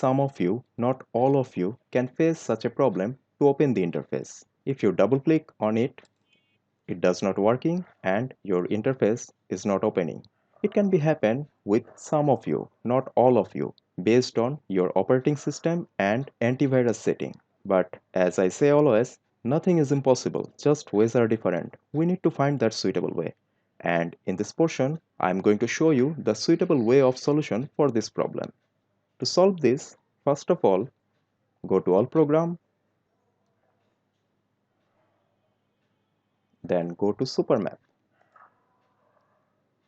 some of you, not all of you, can face such a problem to open the interface. If you double click on it, it does not working and your interface is not opening. It can be happen with some of you, not all of you, based on your operating system and antivirus setting. But as I say always, nothing is impossible, just ways are different. We need to find that suitable way. And in this portion, I am going to show you the suitable way of solution for this problem. To solve this, first of all, go to All Program, then go to SuperMap.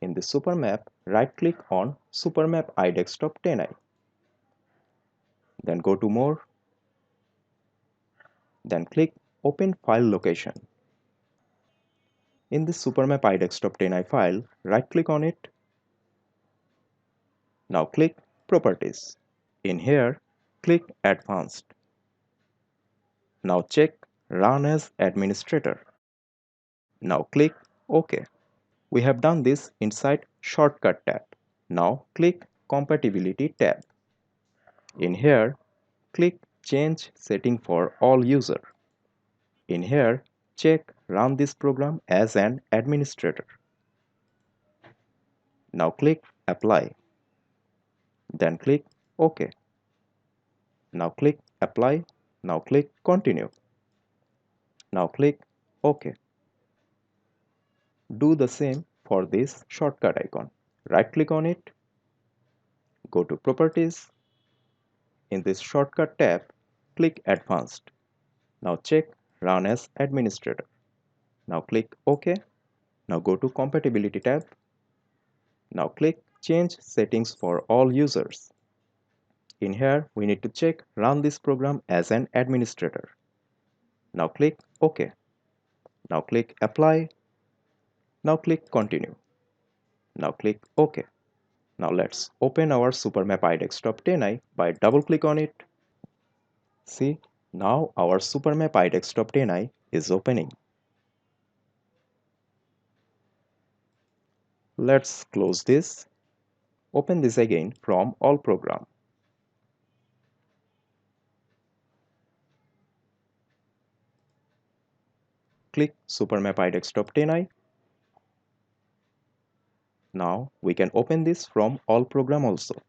In the SuperMap, right-click on SuperMap iDesktop 10i. Then go to More, then click Open File Location. In the SuperMap iDesktop 10i file, right-click on it. Now click Properties. In here, click Advanced. Now check Run as Administrator. Now click OK. We have done this inside Shortcut tab. Now click Compatibility tab. In here, click Change Setting for All User. In here, check Run this program as an administrator. Now click Apply. Then click OK. Now click Apply. Now click Continue. Now click OK. Do the same for this shortcut icon. Right-click on it. Go to Properties. In this Shortcut tab, click Advanced. Now check Run as Administrator. Now click OK. Now go to Compatibility tab. Now click Change Settings for All Users. In here, we need to check Run this program as an administrator. Now click OK. Now click Apply. Now click Continue. Now click OK. Now let's open our SuperMap iDesktop 10i by double-click on it. See, now our SuperMap iDesktop 10i is opening. Let's close this. Open this again from All Program. Click SuperMap iDesktop 10i. Now we can open this from All Program also.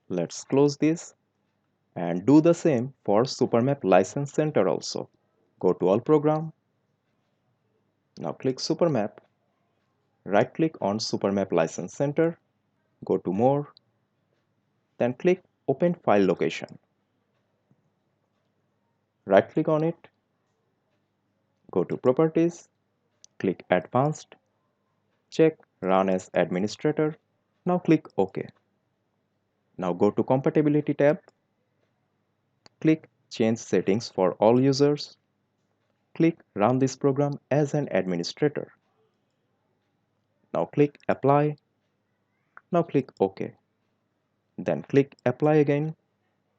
Let's close this and do the same for SuperMap License Center also. Go to All Program. Now click SuperMap. Right-click on SuperMap License Center. Go to More. Then click Open File Location. Right-click on it. Go to Properties. Click Advanced. Check Run as Administrator. Now click OK. Now go to Compatibility tab. Click Change Settings for All Users. Click Run this program as an administrator. Now click Apply. Now click OK. Then click Apply again.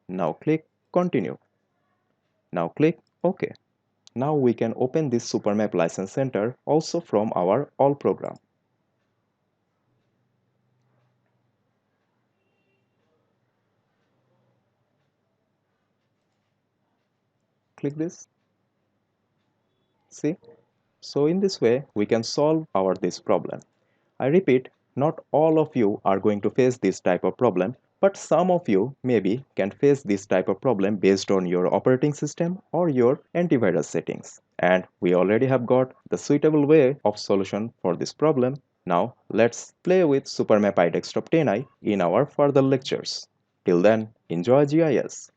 Now click Continue. Now click OK. Now we can open this SuperMap License Center also from our All program. Click this. See? So in this way, we can solve this problem. I repeat, not all of you are going to face this type of problem, but some of you maybe can face this type of problem based on your operating system or your antivirus settings. And we already have got the suitable way of solution for this problem. Now let's play with SuperMap iDesktop 10i in our further lectures. Till then, enjoy GIS.